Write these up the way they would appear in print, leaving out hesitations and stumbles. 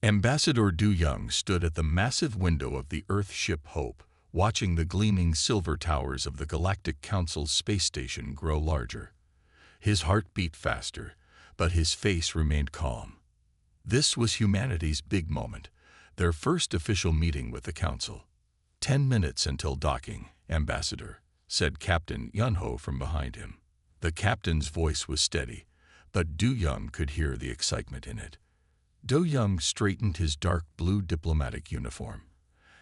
Ambassador Du Young stood at the massive window of the Earth ship Hope, watching the gleaming silver towers of the Galactic Council's space station grow larger. His heart beat faster, but his face remained calm. This was humanity's big moment, their first official meeting with the Council. 10 minutes until docking, Ambassador, said Captain Yunho from behind him. The captain's voice was steady, but Du Young could hear the excitement in it. Du Young straightened his dark blue diplomatic uniform.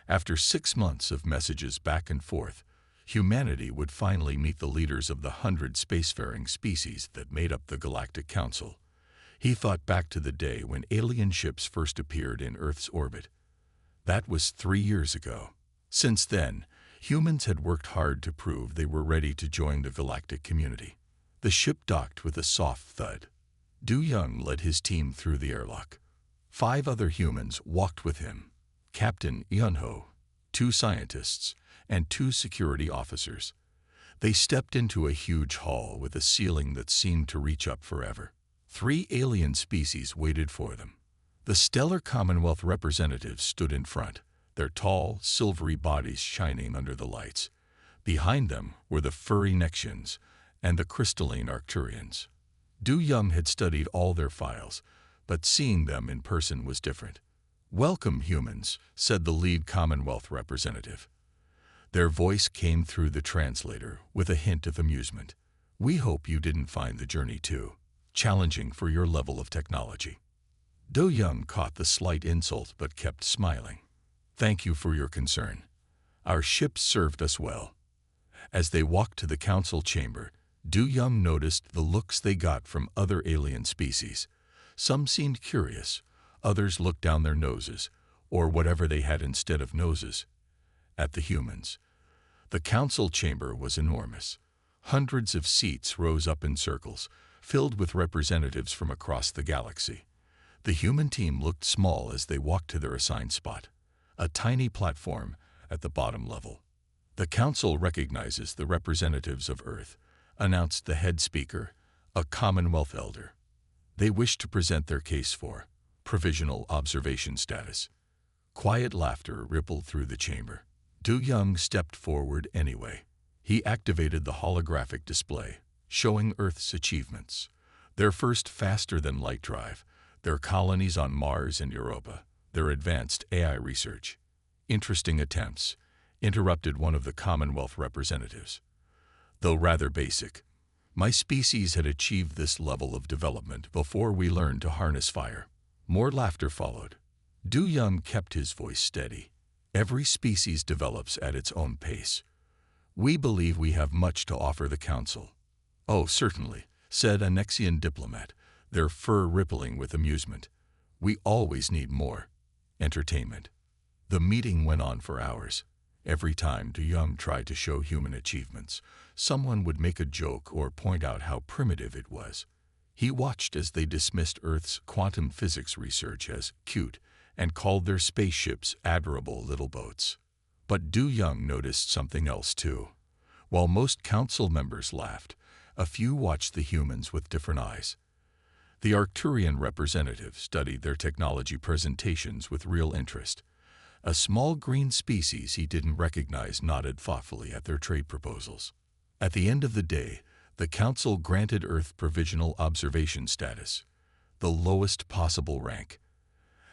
After 6 months of messages back and forth, humanity would finally meet the leaders of the 100 spacefaring species that made up the Galactic Council. He thought back to the day when alien ships first appeared in Earth's orbit. That was 3 years ago. Since then, humans had worked hard to prove they were ready to join the galactic community. The ship docked with a soft thud. Du Young led his team through the airlock. 5 other humans walked with him: Captain Yunho, 2 scientists, and 2 security officers. They stepped into a huge hall with a ceiling that seemed to reach up forever. 3 alien species waited for them. The stellar Commonwealth representatives stood in front, their tall, silvery bodies shining under the lights. Behind them were the furry Nexians and the crystalline Arcturians. Du Young had studied all their files, but seeing them in person was different. "Welcome, humans," said the lead Commonwealth representative. Their voice came through the translator with a hint of amusement. "We hope you didn't find the journey too challenging for your level of technology." Du Young caught the slight insult but kept smiling. "Thank you for your concern. Our ships served us well." As they walked to the council chamber, Du Young noticed the looks they got from other alien species. Some seemed curious, others looked down their noses, or whatever they had instead of noses, at the humans. The council chamber was enormous. Hundreds of seats rose up in circles, filled with representatives from across the galaxy. The human team looked small as they walked to their assigned spot, a tiny platform at the bottom level. "The council recognizes the representatives of Earth," announced the head speaker, a Commonwealth elder. "They wish to present their case for provisional observation status." Quiet laughter rippled through the chamber. Du Young stepped forward anyway. He activated the holographic display, showing Earth's achievements: their first faster-than-light drive, their colonies on Mars and Europa, their advanced AI research. "Interesting attempts," interrupted one of the Commonwealth representatives. "Though rather basic. My species had achieved this level of development before we learned to harness fire." More laughter followed. Du Young kept his voice steady. "Every species develops at its own pace. We believe we have much to offer the Council." "Oh, certainly," said a Nexian diplomat, their fur rippling with amusement. "We always need more entertainment." The meeting went on for hours. Every time Du Young tried to show human achievements, someone would make a joke or point out how primitive it was. He watched as they dismissed Earth's quantum physics research as cute and called their spaceships adorable little boats. But Du Young noticed something else too. While most council members laughed, a few watched the humans with different eyes. The Arcturian representative studied their technology presentations with real interest. A small green species he didn't recognize nodded thoughtfully at their trade proposals. At the end of the day, the Council granted Earth provisional observation status, the lowest possible rank.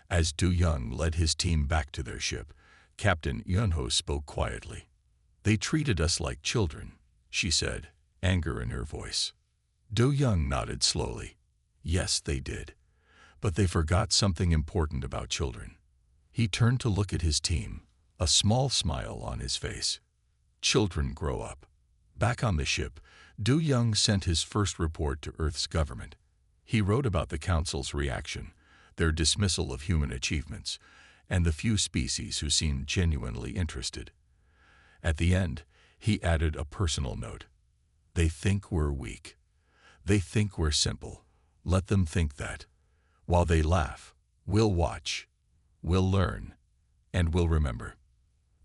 As Du Young led his team back to their ship, Captain Yunho spoke quietly. "They treated us like children," she said, anger in her voice. Du Young nodded slowly. "Yes, they did. But they forgot something important about children." He turned to look at his team, a small smile on his face. "Children grow up." Back on the ship, Du Young sent his first report to Earth's government. He wrote about the Council's reaction, their dismissal of human achievements, and the few species who seemed genuinely interested. At the end, he added a personal note. "They think we're weak. They think we're simple. Let them think that. While they laugh, we'll watch. We'll learn, and we'll remember."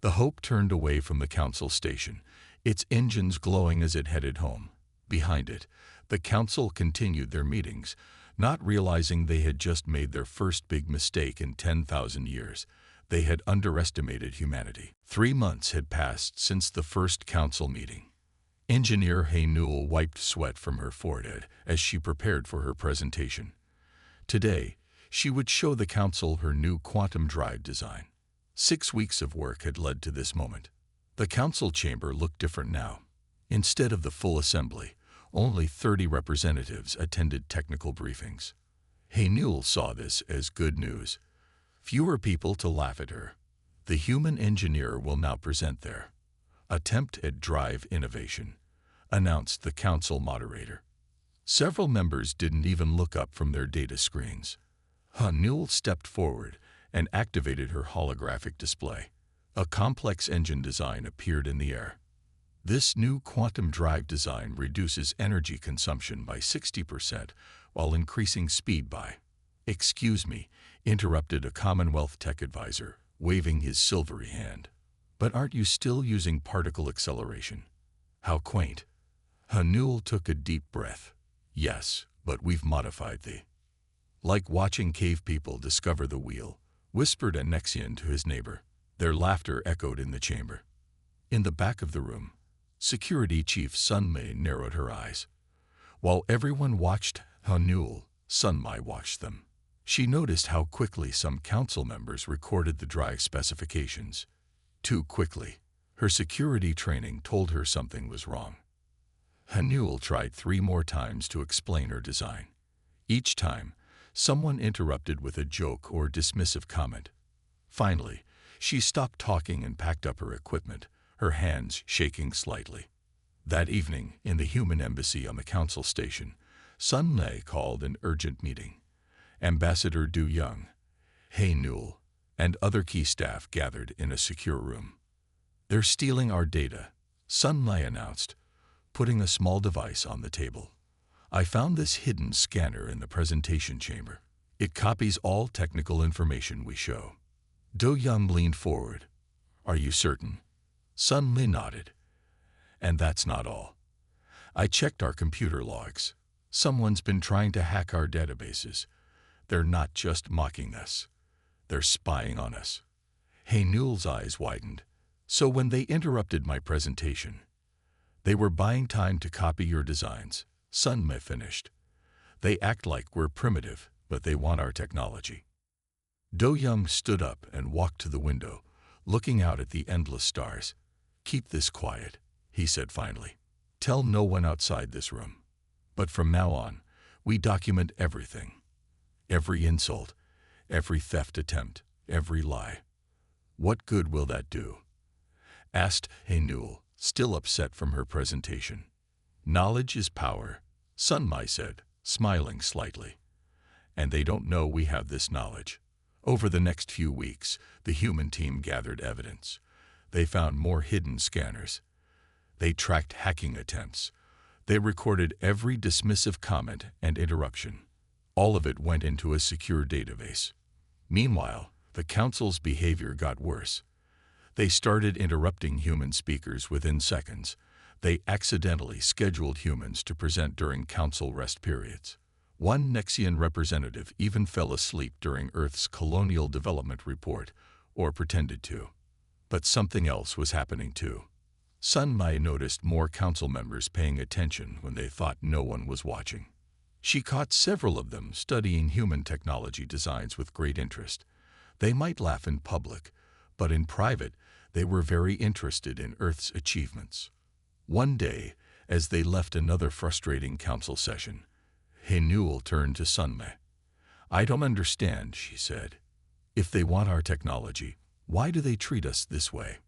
The Hope turned away from the Council station, its engines glowing as it headed home. Behind it, the Council continued their meetings, Not realizing they had just made their first big mistake in 10,000 years, they had underestimated humanity. 3 months had passed since the first council meeting. Engineer Haynul wiped sweat from her forehead as she prepared for her presentation. Today, she would show the council her new quantum drive design. 6 weeks of work had led to this moment. The council chamber looked different now. Instead of the full assembly, only 30 representatives attended technical briefings. Haynul saw this as good news. Fewer people to laugh at her. The human engineer will now present their attempt at drive innovation, announced the council moderator. Several members didn't even look up from their data screens. Haynul stepped forward and activated her holographic display. A complex engine design appeared in the air. This new quantum drive design reduces energy consumption by 60% while increasing speed by... "Excuse me," interrupted a Commonwealth tech advisor, waving his silvery hand. "But aren't you still using particle acceleration? How quaint." Haynul took a deep breath. "Yes, but we've modified the..." "Like watching cave people discover the wheel," whispered a Nexian to his neighbor. Their laughter echoed in the chamber. In the back of the room, Security Chief Sun Mei narrowed her eyes. While everyone watched Haynul, Sun Mei watched them. She noticed how quickly some council members recorded the drive specifications. Too quickly. Her security training told her something was wrong. Haynul tried 3 more times to explain her design. Each time, someone interrupted with a joke or dismissive comment. Finally, she stopped talking and packed up her equipment, her hands shaking slightly. That evening, in the human embassy on the council station, Sun Mei called an urgent meeting. Ambassador Du Young, Haynul, and other key staff gathered in a secure room. "They're stealing our data," Sun Mei announced, putting a small device on the table. "I found this hidden scanner in the presentation chamber. It copies all technical information we show." Du Young leaned forward. "Are you certain?" Sun Mei nodded. "And that's not all. I checked our computer logs. Someone's been trying to hack our databases. They're not just mocking us. They're spying on us." Haynul's eyes widened. "So when they interrupted my presentation, they were buying time to copy your designs," Sun Mei finished. "They act like we're primitive, but they want our technology." Do Young stood up and walked to the window, looking out at the endless stars. "Keep this quiet," he said finally. "Tell no one outside this room. But from now on, we document everything. Every insult, every theft attempt, every lie." "What good will that do?" asked Haynul, still upset from her presentation. "Knowledge is power," Sun Mei said, smiling slightly. "And they don't know we have this knowledge." Over the next few weeks, the human team gathered evidence. They found more hidden scanners. They tracked hacking attempts. They recorded every dismissive comment and interruption. All of it went into a secure database. Meanwhile, the council's behavior got worse. They started interrupting human speakers within seconds. They accidentally scheduled humans to present during council rest periods. One Nexian representative even fell asleep during Earth's Colonial Development Report, or pretended to. But something else was happening too. Sun Mei noticed more council members paying attention when they thought no one was watching. She caught several of them studying human technology designs with great interest. They might laugh in public, but in private, they were very interested in Earth's achievements. One day, as they left another frustrating council session, Haynul turned to Sun Mei. "I don't understand," she said. "If they want our technology, why do they treat us this way?"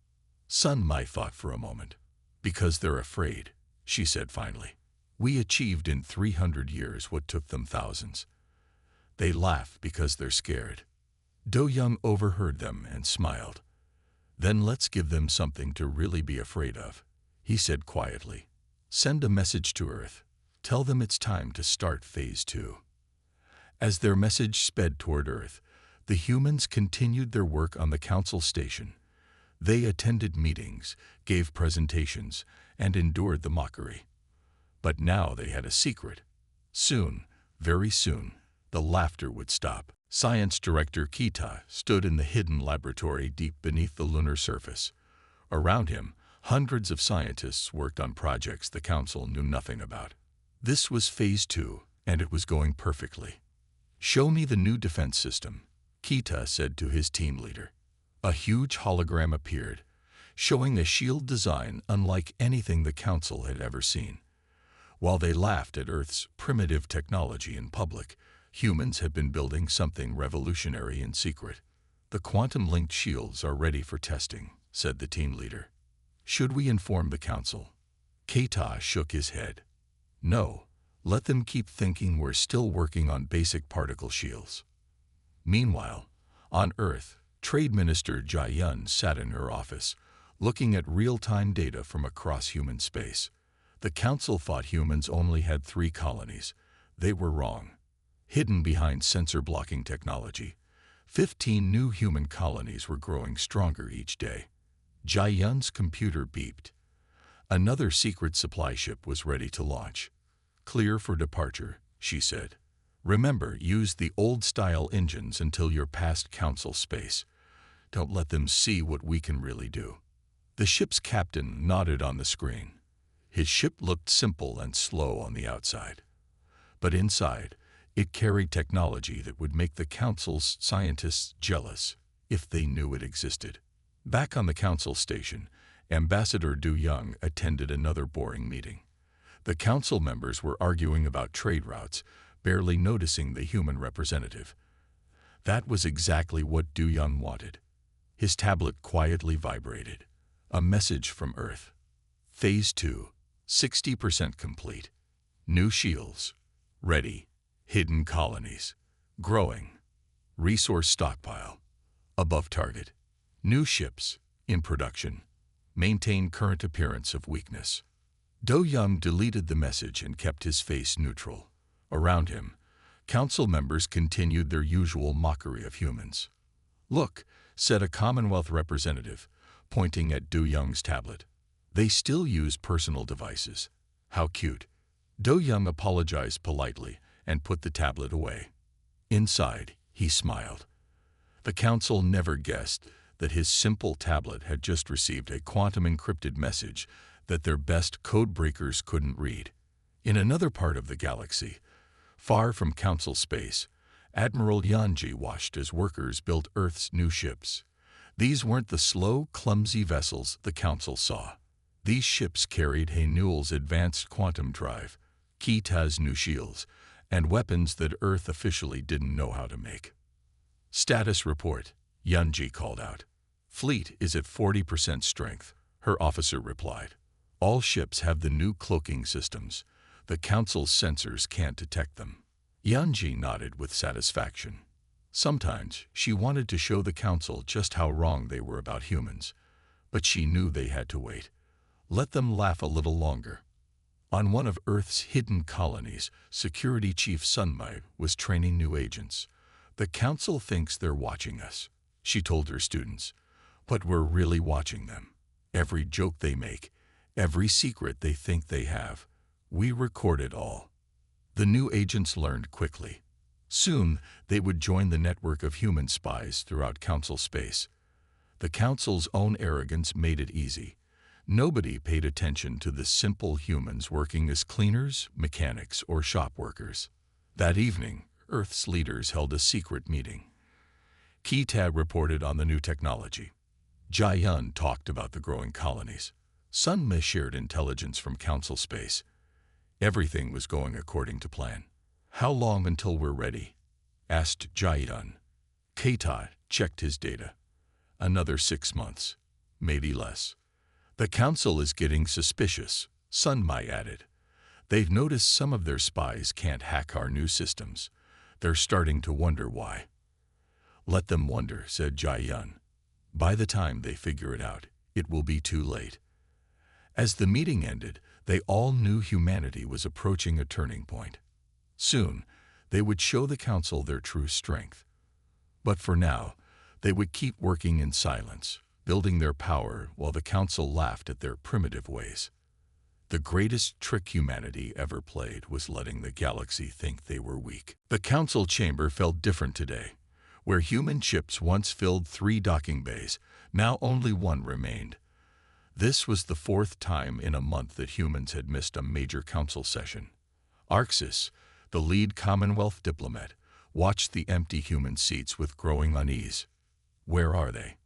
Sun Mei thought for a moment. "Because they're afraid," she said finally. "We achieved in 300 years what took them thousands. They laugh because they're scared." Do Young overheard them and smiled. "Then let's give them something to really be afraid of," he said quietly. "Send a message to Earth. Tell them it's time to start Phase 2. As their message sped toward Earth, the humans continued their work on the council station. They attended meetings, gave presentations, and endured the mockery. But now they had a secret. Soon, Very soon, the laughter would stop. Science Director Kita stood in the hidden laboratory deep beneath the lunar surface. Around him, hundreds of scientists worked on projects the Council knew nothing about. This was Phase 2, and it was going perfectly. "Show me the new defense system," Kita said to his team leader. A huge hologram appeared, showing a shield design unlike anything the Council had ever seen. While they laughed at Earth's primitive technology in public, humans had been building something revolutionary in secret. "The quantum-linked shields are ready for testing," said the team leader. "Should we inform the Council?" Keita shook his head. "No, let them keep thinking we're still working on basic particle shields." Meanwhile, on Earth, Trade Minister Jia sat in her office, looking at real-time data from across human space. The Council thought humans only had 3 colonies. They were wrong. Hidden behind sensor-blocking technology, 15 new human colonies were growing stronger each day. Jia computer beeped. Another secret supply ship was ready to launch. "Clear for departure," she said. "Remember, use the old-style engines until you're past Council space. Don't let them see what we can really do." The ship's captain nodded on the screen. His ship looked simple and slow on the outside. But inside, it carried technology that would make the Council's scientists jealous if they knew it existed. Back on the Council station, Ambassador Du Young attended another boring meeting. The Council members were arguing about trade routes, barely noticing the human representative. That was exactly what Du Young wanted. His tablet quietly vibrated. A message from Earth. "Phase 2, 60% complete. New shields. Ready. Hidden colonies. Growing. Resource stockpile. Above target. New ships. In production. Maintain current appearance of weakness." Do Young deleted the message and kept his face neutral. Around him, Council members continued their usual mockery of humans. "Look," said a Commonwealth representative, pointing at Du Young's tablet. "They still use personal devices. How cute." Do Young apologized politely and put the tablet away. Inside, he smiled. The Council never guessed that his simple tablet had just received a quantum-encrypted message that their best code breakers couldn't read. In another part of the galaxy, far from Council space, Admiral Yanji watched as workers built Earth's new ships. These weren't the slow, clumsy vessels the Council saw. These ships carried Hanuel's advanced quantum drive, Kita's new shields, and weapons that Earth officially didn't know how to make. "Status report," Yanji called out. "Fleet is at 40% strength," her officer replied. "All ships have the new cloaking systems. The Council's sensors can't detect them." Yanji nodded with satisfaction. Sometimes she wanted to show the Council just how wrong they were about humans, but she knew they had to wait. Let them laugh a little longer. On one of Earth's hidden colonies, Security Chief Sunmai was training new agents. "The Council thinks they're watching us," she told her students, "but we're really watching them. Every joke they make, every secret they think they have, we record it all." The new agents learned quickly. Soon, they would join the network of human spies throughout Council space. The Council's own arrogance made it easy. Nobody paid attention to the simple humans working as cleaners, mechanics, or shop workers. That evening, Earth's leaders held a secret meeting. Kita reported on the new technology. Jia talked about the growing colonies. Sunma shared intelligence from Council space. Everything was going according to plan. "How long until we're ready?" asked Jia. Keita checked his data. "Another 6 months, maybe less." "The Council is getting suspicious," Sunmai added. "They've noticed some of their spies can't hack our new systems. They're starting to wonder why." "Let them wonder," said Jia. "By the time they figure it out, it will be too late." As the meeting ended, they all knew humanity was approaching a turning point. Soon, they would show the Council their true strength. But for now, they would keep working in silence, building their power while the Council laughed at their primitive ways. The greatest trick humanity ever played was letting the galaxy think they were weak. The council chamber felt different today. Where human ships once filled 3 docking bays, now only 1 remained. This was the 4th time in a month that humans had missed a major council session. Arxis, the lead Commonwealth diplomat, watched the empty human seats with growing unease. "Where are they?"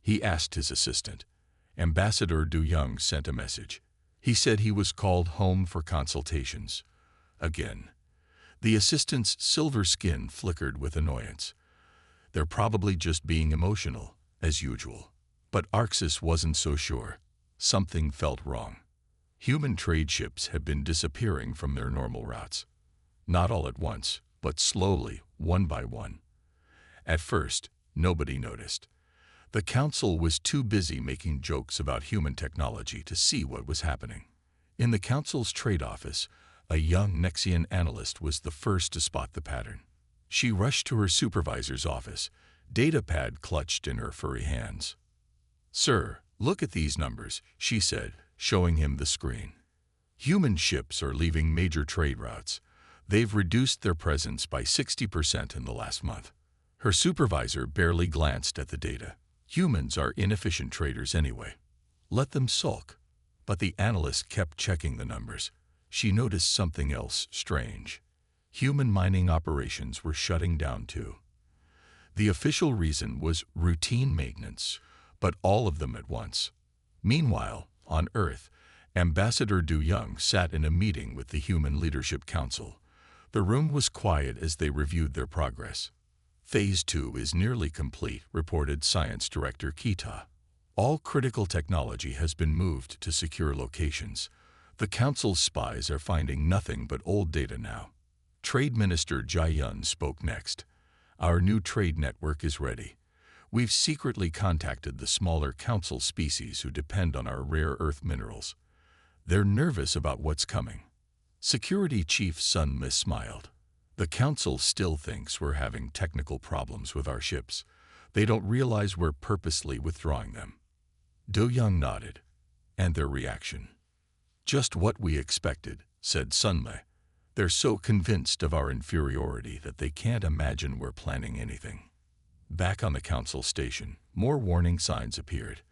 he asked his assistant. Ambassador Du Young sent a message. He said he was called home for consultations. Again. The assistant's silver skin flickered with annoyance. They're probably just being emotional, as usual. But Arxis wasn't so sure. Something felt wrong. Human trade ships had been disappearing from their normal routes. Not all at once, but slowly, one by one. At first, nobody noticed. The council was too busy making jokes about human technology to see what was happening. In the council's trade office, a young Nexian analyst was the first to spot the pattern. She rushed to her supervisor's office, datapad clutched in her furry hands. "Sir, look at these numbers," she said, showing him the screen. "Human ships are leaving major trade routes. They've reduced their presence by 60% in the last month." Her supervisor barely glanced at the data. Humans are inefficient traders anyway. Let them sulk. But the analyst kept checking the numbers. She noticed something else strange. Human mining operations were shutting down too. The official reason was routine maintenance, but all of them at once. Meanwhile, on Earth, Ambassador Du Young sat in a meeting with the Human Leadership Council. The room was quiet as they reviewed their progress. "Phase 2 is nearly complete," reported Science Director Kita. "All critical technology has been moved to secure locations. The Council's spies are finding nothing but old data now." Trade Minister Jai Yun spoke next. "Our new trade network is ready. We've secretly contacted the smaller Council species who depend on our rare earth minerals. They're nervous about what's coming." Security Chief Sun Mi smiled. "The Council still thinks we're having technical problems with our ships. They don't realize we're purposely withdrawing them." Du Young nodded. "And their reaction?" "Just what we expected," said Sun Mi. "They're so convinced of our inferiority that they can't imagine we're planning anything." Back on the Council station, more warning signs appeared.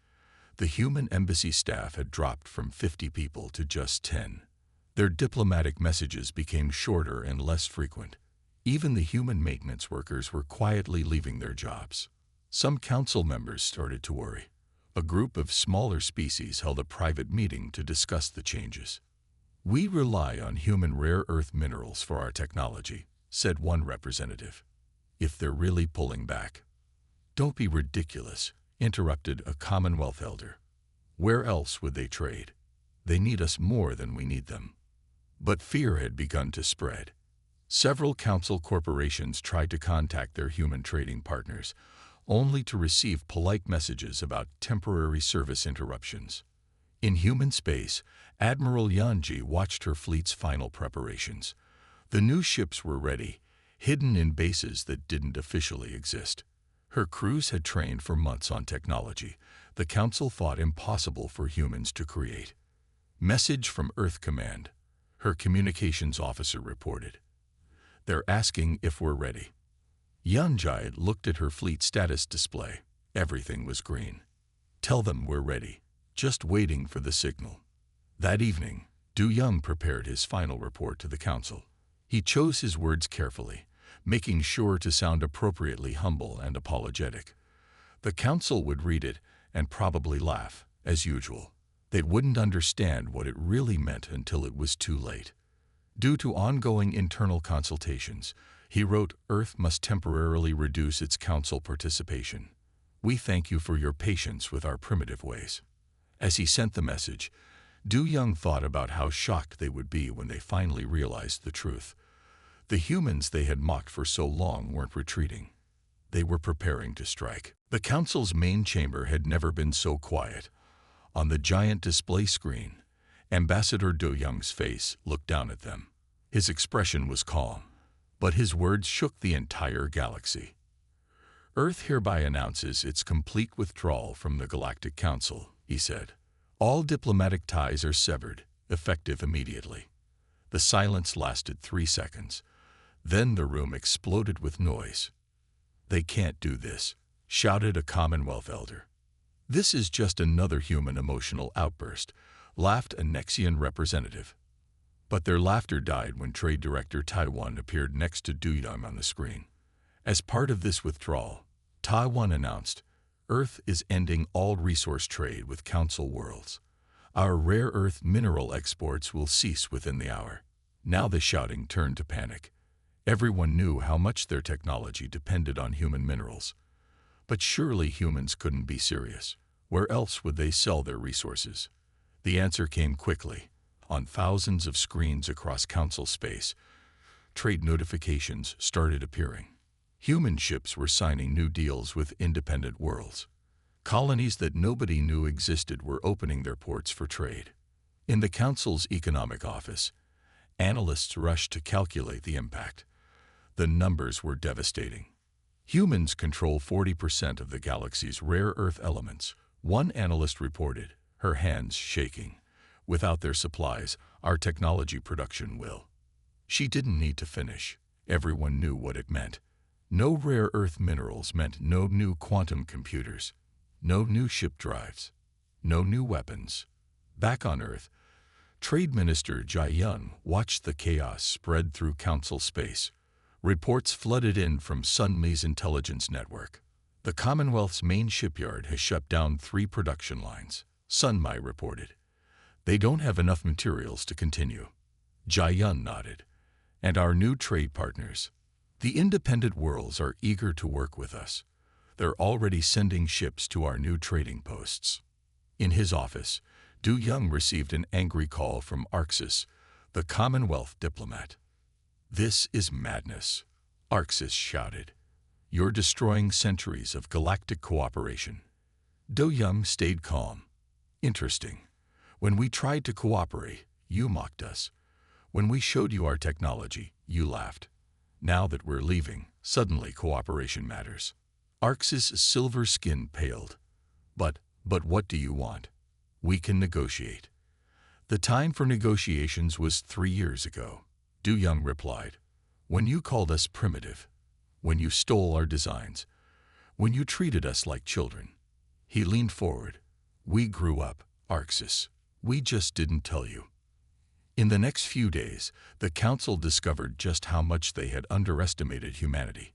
The human embassy staff had dropped from 50 people to just 10. Their diplomatic messages became shorter and less frequent. Even the human maintenance workers were quietly leaving their jobs. Some council members started to worry. A group of smaller species held a private meeting to discuss the changes. "We rely on human rare earth minerals for our technology," said one representative. "If they're really pulling back." "Don't be ridiculous," interrupted a Commonwealth elder. "Where else would they trade? They need us more than we need them." But fear had begun to spread. Several council corporations tried to contact their human trading partners, only to receive polite messages about temporary service interruptions. In human space, Admiral Yanji watched her fleet's final preparations. The new ships were ready, hidden in bases that didn't officially exist. Her crews had trained for months on technology the Council thought impossible for humans to create. "Message from Earth Command," her communications officer reported. "They're asking if we're ready." Yanji looked at her fleet status display. Everything was green. "Tell them we're ready, just waiting for the signal." That evening, Du Young prepared his final report to the Council. He chose his words carefully, making sure to sound appropriately humble and apologetic. The Council would read it and probably laugh, as usual. They wouldn't understand what it really meant until it was too late. Due to ongoing internal consultations, he wrote, "Earth must temporarily reduce its Council participation. We thank you for your patience with our primitive ways." As he sent the message, Du Young thought about how shocked they would be when they finally realized the truth. The humans they had mocked for so long weren't retreating. They were preparing to strike. The Council's main chamber had never been so quiet. On the giant display screen, Ambassador Du Young's face looked down at them. His expression was calm, but his words shook the entire galaxy. "Earth hereby announces its complete withdrawal from the Galactic Council," he said. "All diplomatic ties are severed, effective immediately. The silence lasted 3 seconds. Then the room exploded with noise. "They can't do this," shouted a Commonwealth elder. "This is just another human emotional outburst," laughed a Nexian representative. But their laughter died when Trade Director Taiwan appeared next to Du Young on the screen. As part of this withdrawal, Taiwan announced, "Earth is ending all resource trade with Council worlds. Our rare earth mineral exports will cease within the hour." Now the shouting turned to panic. Everyone knew how much their technology depended on human minerals. But surely humans couldn't be serious. Where else would they sell their resources? The answer came quickly. On thousands of screens across Council space, trade notifications started appearing. Human ships were signing new deals with independent worlds. Colonies that nobody knew existed were opening their ports for trade. In the Council's economic office, analysts rushed to calculate the impact. The numbers were devastating. Humans control 40% of the galaxy's rare earth elements, one analyst reported, her hands shaking. "Without their supplies, our technology production will." She didn't need to finish. Everyone knew what it meant. No rare earth minerals meant no new quantum computers, no new ship drives, no new weapons. Back on Earth, Trade Minister Jai Yun watched the chaos spread through Council space. Reports flooded in from Sunmi's intelligence network. "The Commonwealth's main shipyard has shut down 3 production lines," Sunmi reported. "They don't have enough materials to continue." Jai Yun nodded. "And our new trade partners? The independent worlds are eager to work with us. They're already sending ships to our new trading posts." In his office, Du Young received an angry call from Arxis, the Commonwealth diplomat. "This is madness," Arxis shouted. "You're destroying centuries of galactic cooperation." Du Young stayed calm. "Interesting. When we tried to cooperate, you mocked us. When we showed you our technology, you laughed. Now that we're leaving, suddenly cooperation matters." Arxis' silver skin paled. But what do you want? We can negotiate." "The time for negotiations was 3 years ago," Du Young replied. "When you called us primitive, when you stole our designs, when you treated us like children." He leaned forward. "We grew up, Arxis. We just didn't tell you." In the next few days, the Council discovered just how much they had underestimated humanity.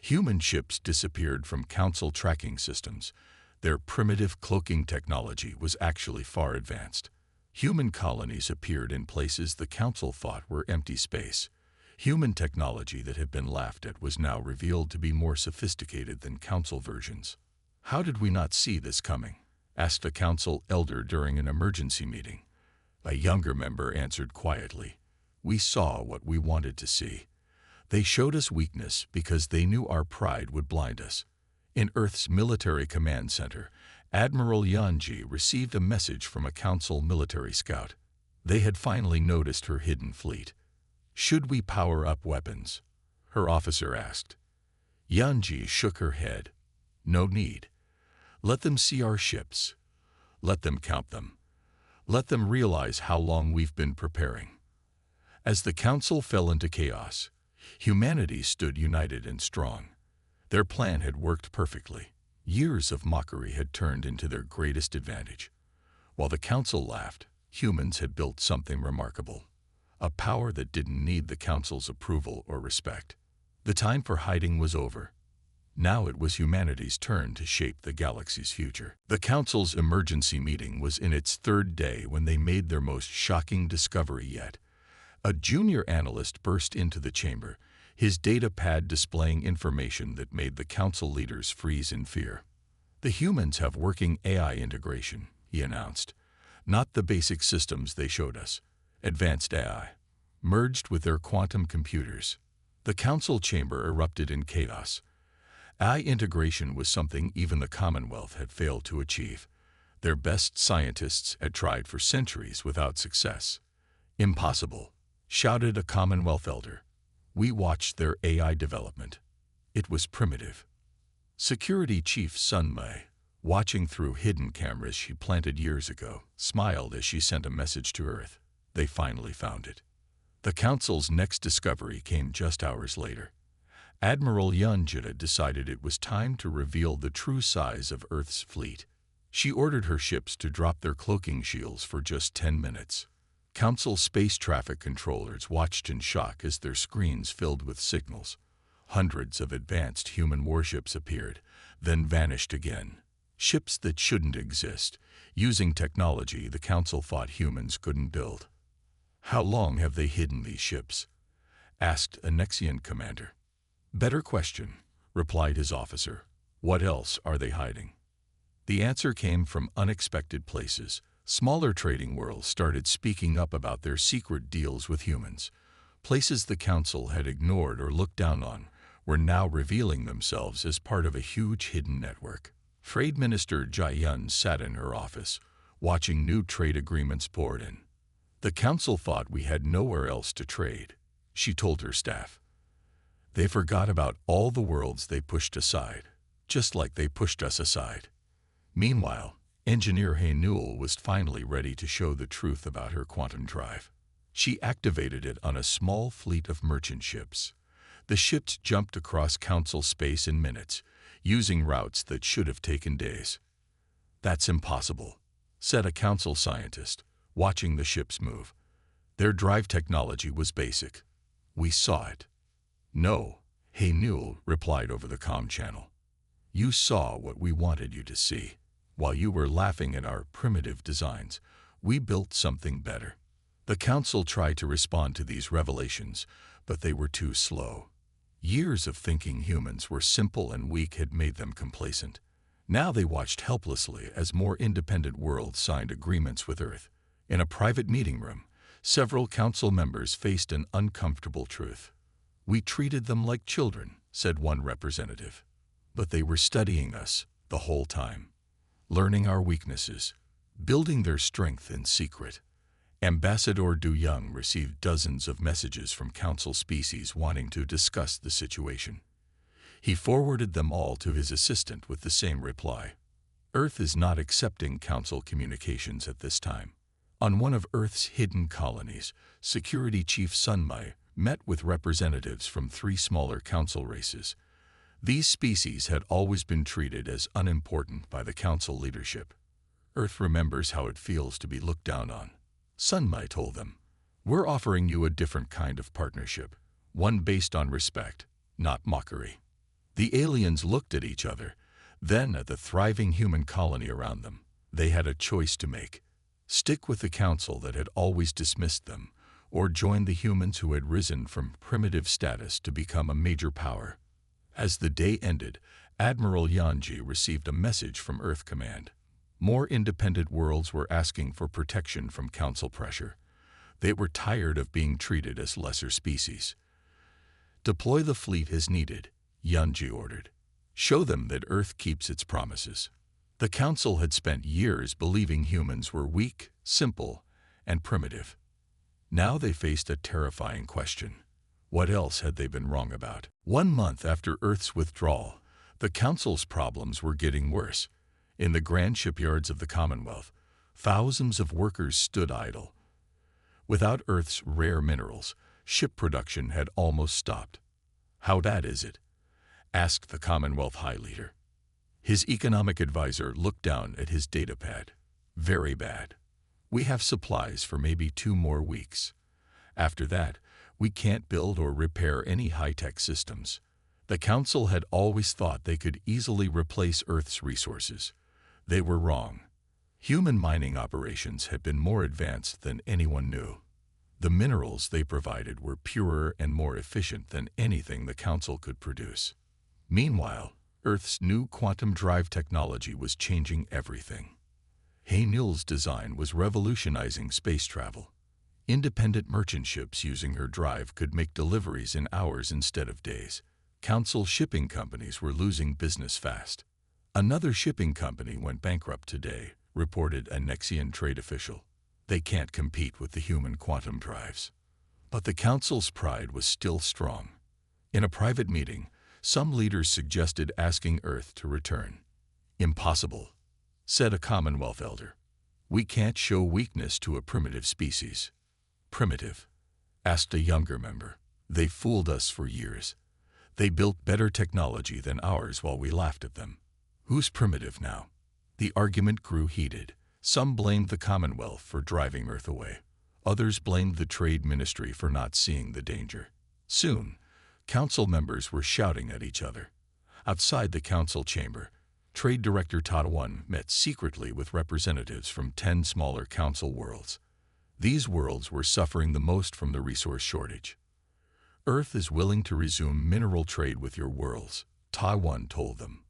Human ships disappeared from Council tracking systems. Their primitive cloaking technology was actually far advanced. Human colonies appeared in places the Council thought were empty space. Human technology that had been laughed at was now revealed to be more sophisticated than Council versions. "How did we not see this coming?" asked a Council elder during an emergency meeting. A younger member answered quietly, "We saw what we wanted to see. They showed us weakness because they knew our pride would blind us." In Earth's military command center, Admiral Yanji received a message from a Council military scout. They had finally noticed her hidden fleet. "Should we power up weapons?" her officer asked. Yanji shook her head. "No need. Let them see our ships. Let them count them. Let them realize how long we've been preparing." As the Council fell into chaos, humanity stood united and strong. Their plan had worked perfectly. Years of mockery had turned into their greatest advantage. While the Council laughed, humans had built something remarkable. A power that didn't need the Council's approval or respect. The time for hiding was over. Now it was humanity's turn to shape the galaxy's future. The Council's emergency meeting was in its 3rd day when they made their most shocking discovery yet. A junior analyst burst into the chamber, his data pad displaying information that made the Council leaders freeze in fear. "The humans have working AI integration," he announced. "Not the basic systems they showed us. Advanced AI, merged with their quantum computers." The Council chamber erupted in chaos. AI integration was something even the Commonwealth had failed to achieve. Their best scientists had tried for centuries without success. "Impossible," shouted a Commonwealth elder. "We watched their AI development. It was primitive." Security Chief Sun Mei, watching through hidden cameras she planted years ago, smiled as she sent a message to Earth. They finally found it. The Council's next discovery came just hours later. Admiral Yunjita decided it was time to reveal the true size of Earth's fleet. She ordered her ships to drop their cloaking shields for just 10 minutes. Council space traffic controllers watched in shock as their screens filled with signals. Hundreds of advanced human warships appeared, then vanished again. Ships that shouldn't exist, using technology the Council thought humans couldn't build. "How long have they hidden these ships?" asked a Nexian commander. "Better question," replied his officer. "What else are they hiding?" The answer came from unexpected places. Smaller trading worlds started speaking up about their secret deals with humans. Places the Council had ignored or looked down on were now revealing themselves as part of a huge hidden network. Trade Minister Jai-Yun sat in her office, watching new trade agreements poured in. "The Council thought we had nowhere else to trade," she told her staff. "They forgot about all the worlds they pushed aside, just like they pushed us aside." Meanwhile, Engineer Haynul was finally ready to show the truth about her quantum drive. She activated it on a small fleet of merchant ships. The ships jumped across Council space in minutes, using routes that should have taken days. "That's impossible," said a Council scientist, watching the ships move. "Their drive technology was basic. We saw it." "No," Haynul replied over the comm channel. "You saw what we wanted you to see. While you were laughing at our primitive designs, we built something better." The Council tried to respond to these revelations, but they were too slow. Years of thinking humans were simple and weak had made them complacent. Now they watched helplessly as more independent worlds signed agreements with Earth. In a private meeting room, several Council members faced an uncomfortable truth. "We treated them like children," said one representative. "But they were studying us the whole time, learning our weaknesses, building their strength in secret." Ambassador Du Young received dozens of messages from Council species wanting to discuss the situation. He forwarded them all to his assistant with the same reply. "Earth is not accepting Council communications at this time." On one of Earth's hidden colonies, Security Chief Sunmai met with representatives from 3 smaller Council races. These species had always been treated as unimportant by the Council leadership. "Earth remembers how it feels to be looked down on," Sunmai told them. "We're offering you a different kind of partnership, one based on respect, not mockery." The aliens looked at each other, then at the thriving human colony around them. They had a choice to make: stick with the Council that had always dismissed them, or join the humans who had risen from primitive status to become a major power. As the day ended, Admiral Yanji received a message from Earth Command. More independent worlds were asking for protection from Council pressure. They were tired of being treated as lesser species. "Deploy the fleet as needed," Yanji ordered. "Show them that Earth keeps its promises." The Council had spent years believing humans were weak, simple, and primitive. Now they faced a terrifying question. What else had they been wrong about? 1 month after Earth's withdrawal, the Council's problems were getting worse. In the grand shipyards of the Commonwealth, thousands of workers stood idle. Without Earth's rare minerals, ship production had almost stopped. "How bad is it?" asked the Commonwealth High Leader. His economic advisor looked down at his datapad. "Very bad. We have supplies for maybe 2 more weeks. After that, we can't build or repair any high-tech systems." The Council had always thought they could easily replace Earth's resources. They were wrong. Human mining operations had been more advanced than anyone knew. The minerals they provided were purer and more efficient than anything the Council could produce. Meanwhile, Earth's new quantum drive technology was changing everything. Haynul's design was revolutionizing space travel. Independent merchant ships using her drive could make deliveries in hours instead of days. Council shipping companies were losing business fast. "Another shipping company went bankrupt today," reported a Nexian trade official. "They can't compete with the human quantum drives." But the Council's pride was still strong. In a private meeting, some leaders suggested asking Earth to return. Impossible, said a Commonwealth elder. We can't show weakness to a primitive species. Primitive? Asked a younger member. They fooled us for years. They built better technology than ours while we laughed at them. Who's primitive now? The argument grew heated. Some blamed the Commonwealth for driving Earth away. Others blamed the Trade Ministry for not seeing the danger. Soon, council members were shouting at each other. Outside the council chamber, Trade Director Taiwan met secretly with representatives from 10 smaller council worlds. These worlds were suffering the most from the resource shortage. Earth is willing to resume mineral trade with your worlds, Taiwan told them.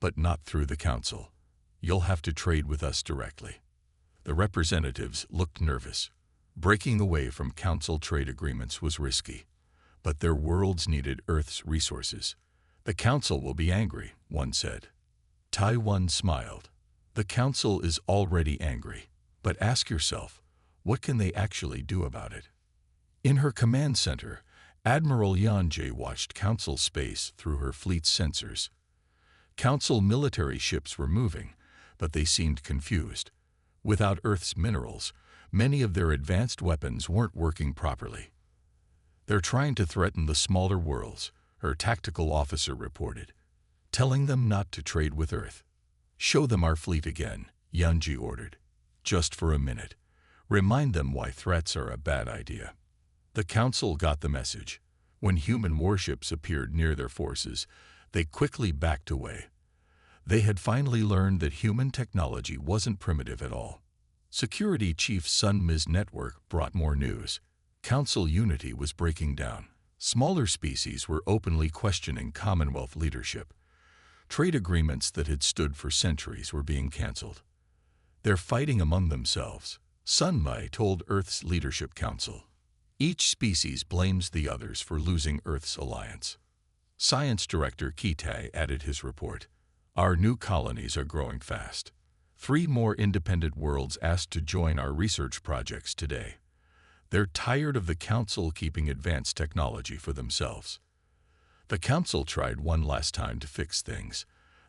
But not through the council. You'll have to trade with us directly. The representatives looked nervous. Breaking away from council trade agreements was risky, but their worlds needed Earth's resources. The council will be angry, one said. Taiwan smiled. The council is already angry, but ask yourself, what can they actually do about it? In her command center, Admiral Yanjie watched council space through her fleet's sensors. Council military ships were moving, but they seemed confused. Without Earth's minerals, many of their advanced weapons weren't working properly. They're trying to threaten the smaller worlds, her tactical officer reported, telling them not to trade with Earth. Show them our fleet again, Yanjie ordered. Just for a minute. Remind them why threats are a bad idea. The council got the message. When human warships appeared near their forces, they quickly backed away. They had finally learned that human technology wasn't primitive at all. Security Chief Sun Mi's network brought more news. Council unity was breaking down. Smaller species were openly questioning Commonwealth leadership. Trade agreements that had stood for centuries were being canceled. They're fighting among themselves, Sun Mi told Earth's Leadership Council. Each species blames the others for losing Earth's alliance. Science Director Kitai added his report. Our new colonies are growing fast. 3 more independent worlds asked to join our research projects today. They're tired of the Council keeping advanced technology for themselves. The Council tried one last time to fix things.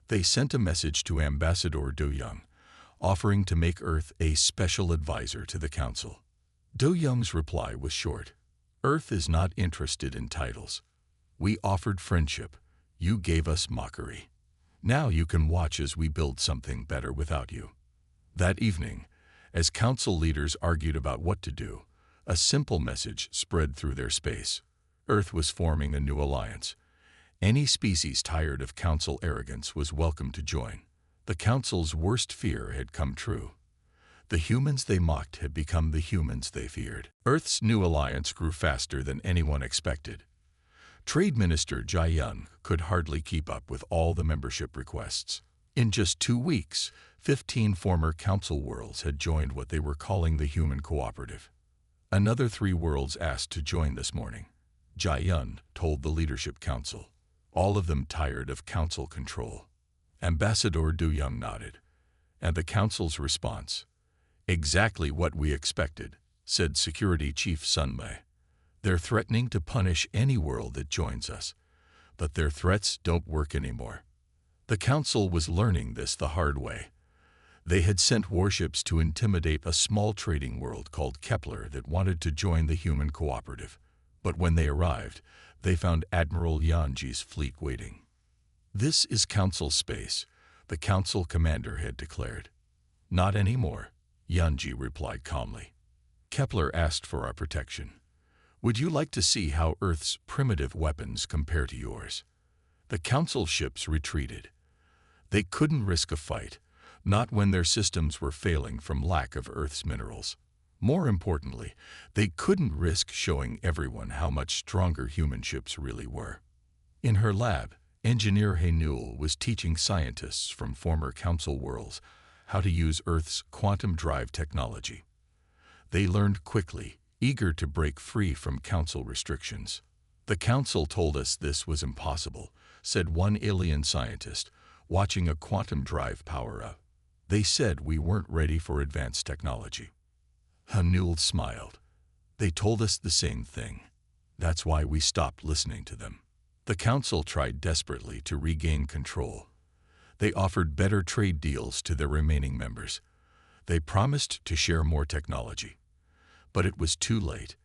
They sent a message to Ambassador Do Young, offering to make Earth a special advisor to the Council. Do Young's reply was short. Earth is not interested in titles. We offered friendship. You gave us mockery. Now you can watch as we build something better without you. That evening, as council leaders argued about what to do, a simple message spread through their space. Earth was forming a new alliance. Any species tired of council arrogance was welcome to join. The council's worst fear had come true. The humans they mocked had become the humans they feared. Earth's new alliance grew faster than anyone expected. Trade Minister Jai Yun could hardly keep up with all the membership requests. In just 2 weeks, 15 former council worlds had joined what they were calling the Human Cooperative. Another 3 worlds asked to join this morning. Jai Yun told the Leadership Council, all of them tired of council control. Ambassador Du Young nodded. And the council's response? Exactly what we expected, said Security Chief Sun Mi. They're threatening to punish any world that joins us, but their threats don't work anymore. The council was learning this the hard way. They had sent warships to intimidate a small trading world called Kepler that wanted to join the Human Cooperative. But when they arrived, they found Admiral Yanji's fleet waiting. This is council space, the council commander had declared. Not anymore, Yanji replied calmly. Kepler asked for our protection. Would you like to see how Earth's primitive weapons compare to yours? The council ships retreated. They couldn't risk a fight, not when their systems were failing from lack of Earth's minerals. More importantly, they couldn't risk showing everyone how much stronger human ships really were. In her lab, Engineer Hainul was teaching scientists from former council worlds how to use Earth's quantum drive technology. They learned quickly, eager to break free from council restrictions. The council told us this was impossible, said one alien scientist, watching a quantum drive power up. They said we weren't ready for advanced technology. Hanul smiled. They told us the same thing. That's why we stopped listening to them. The council tried desperately to regain control. They offered better trade deals to their remaining members. They promised to share more technology. But it was too late.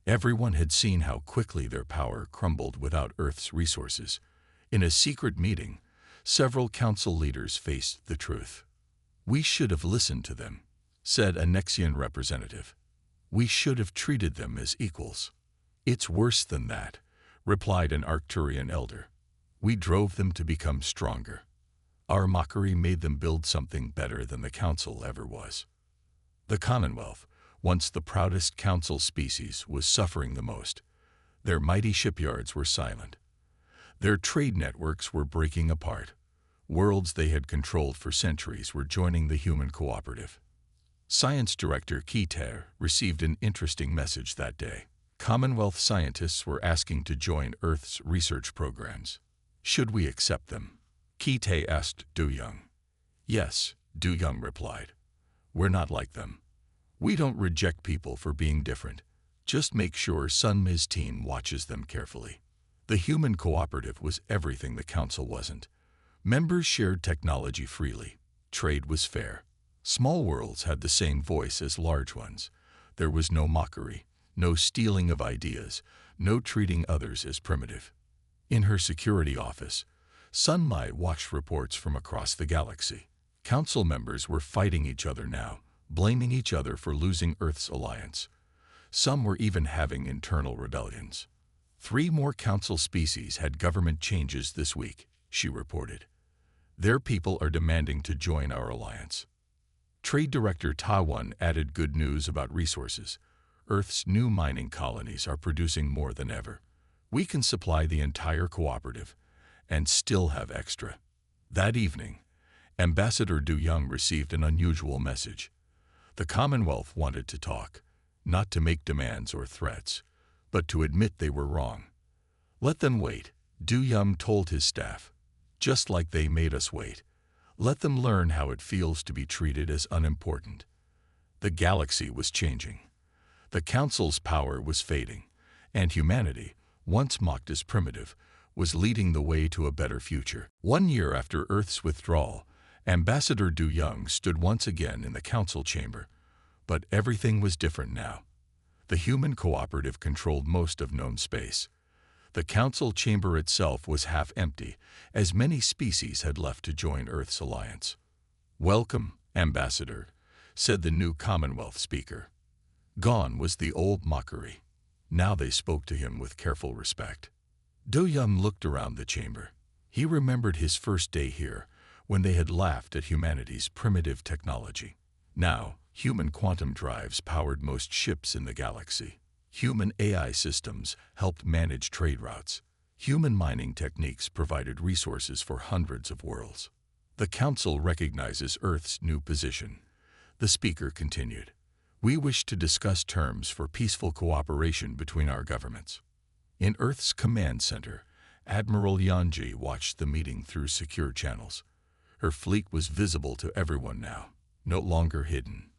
Everyone had seen how quickly their power crumbled without Earth's resources. In a secret meeting, several council leaders faced the truth. "We should have listened to them," said a Nexian representative. "We should have treated them as equals." "It's worse than that," replied an Arcturian elder. "We drove them to become stronger. Our mockery made them build something better than the Council ever was." The Commonwealth, once the proudest council species, was suffering the most. Their mighty shipyards were silent. Their trade networks were breaking apart. Worlds they had controlled for centuries were joining the human cooperative. Science Director Keter received an interesting message that day. Commonwealth scientists were asking to join Earth's research programs. Should we accept them? Keter asked Du Young. Yes, Du Young replied. We're not like them. We don't reject people for being different. Just make sure Sun Mi's team watches them carefully. The human cooperative was everything the Council wasn't. Members shared technology freely. Trade was fair. Small worlds had the same voice as large ones. There was no mockery, no stealing of ideas, no treating others as primitive. In her security office, Sun Mi watched reports from across the galaxy. Council members were fighting each other now, blaming each other for losing Earth's alliance. Some were even having internal rebellions. 3 more council species had government changes this week, she reported. Their people are demanding to join our alliance. Trade Director Tawon added good news about resources. Earth's new mining colonies are producing more than ever. We can supply the entire cooperative and still have extra. That evening, Ambassador Du Young received an unusual message. The Commonwealth wanted to talk, not to make demands or threats, but to admit they were wrong. Let them wait, Du Young told his staff. Just like they made us wait. Let them learn how it feels to be treated as unimportant. The galaxy was changing. The Council's power was fading, and humanity, once mocked as primitive, was leading the way to a better future. 1 year after Earth's withdrawal, Ambassador Du Young stood once again in the Council chamber. But everything was different now. The human cooperative controlled most of known space. The Council chamber itself was half empty, as many species had left to join Earth's alliance. "Welcome, Ambassador," said the new Commonwealth speaker. Gone was the old mockery. Now they spoke to him with careful respect. Du Young looked around the chamber. He remembered his first day here, when they had laughed at humanity's primitive technology. Now, human quantum drives powered most ships in the galaxy. Human AI systems helped manage trade routes. Human mining techniques provided resources for hundreds of worlds. The Council recognizes Earth's new position. The speaker continued. We wish to discuss terms for peaceful cooperation between our governments. In Earth's command center, Admiral Yanji watched the meeting through secure channels. Her fleet was visible to everyone now, no longer hidden.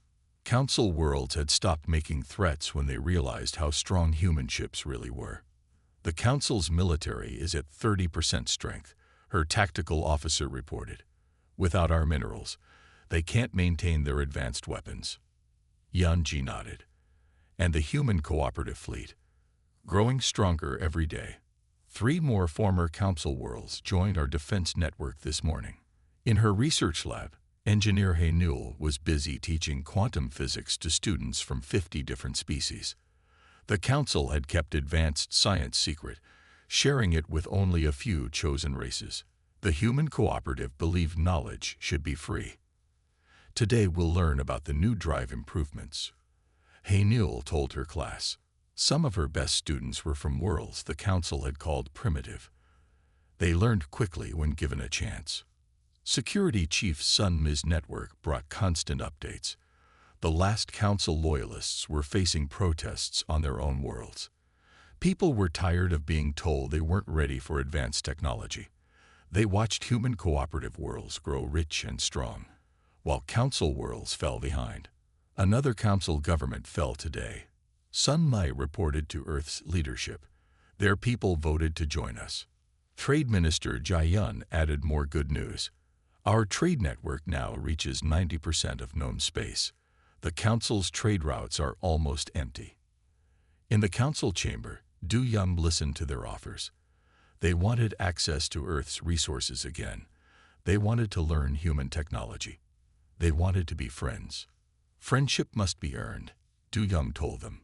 Council worlds had stopped making threats when they realized how strong human ships really were. The Council's military is at 30% strength, her tactical officer reported. Without our minerals, they can't maintain their advanced weapons. Yanji nodded. And the human cooperative fleet, growing stronger every day. 3 more former Council worlds joined our defense network this morning. In her research lab, Engineer Haynul was busy teaching quantum physics to students from 50 different species. The Council had kept advanced science secret, sharing it with only a few chosen races. The human cooperative believed knowledge should be free. Today we'll learn about the new drive improvements. Haynul told her class. Some of her best students were from worlds the Council had called primitive. They learned quickly when given a chance. Security Chief Sun Mi's network brought constant updates. The last Council loyalists were facing protests on their own worlds. People were tired of being told they weren't ready for advanced technology. They watched human cooperative worlds grow rich and strong, while Council worlds fell behind. Another Council government fell today. Sun Mi reported to Earth's leadership. Their people voted to join us. Trade Minister Jai Yun added more good news. Our trade network now reaches 90% of known space. The Council's trade routes are almost empty. In the Council chamber, Du Young listened to their offers. They wanted access to Earth's resources again. They wanted to learn human technology. They wanted to be friends. Friendship must be earned, Du Young told them.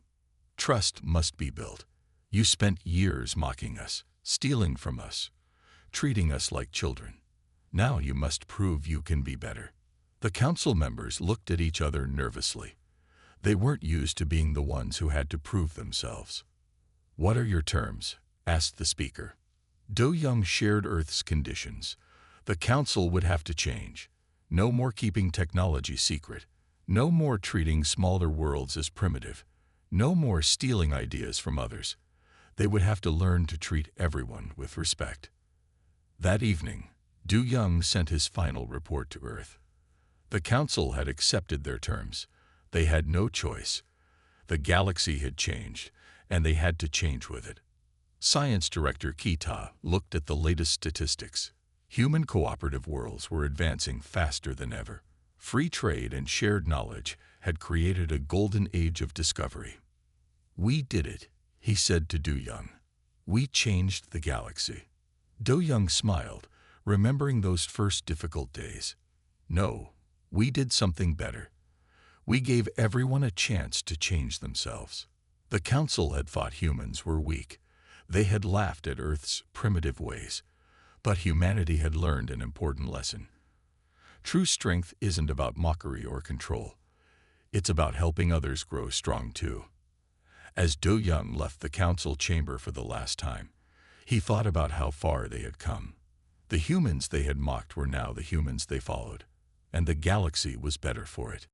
Trust must be built. You spent years mocking us, stealing from us, treating us like children. Now you must prove you can be better. The council members looked at each other nervously. They weren't used to being the ones who had to prove themselves. What are your terms? Asked the speaker. Du Young shared Earth's conditions. The council would have to change. No more keeping technology secret. No more treating smaller worlds as primitive. No more stealing ideas from others. They would have to learn to treat everyone with respect. That evening, Du Young sent his final report to Earth. The council had accepted their terms. They had no choice. The galaxy had changed, and they had to change with it. Science Director Kita looked at the latest statistics. Human cooperative worlds were advancing faster than ever. Free trade and shared knowledge had created a golden age of discovery. We did it, he said to Du Young. We changed the galaxy. Du Young smiled, remembering those first difficult days. No, we did something better. We gave everyone a chance to change themselves. The council had thought humans were weak. They had laughed at Earth's primitive ways. But humanity had learned an important lesson. True strength isn't about mockery or control. It's about helping others grow strong too. As Du Young left the council chamber for the last time, he thought about how far they had come. The humans they had mocked were now the humans they followed, and the galaxy was better for it.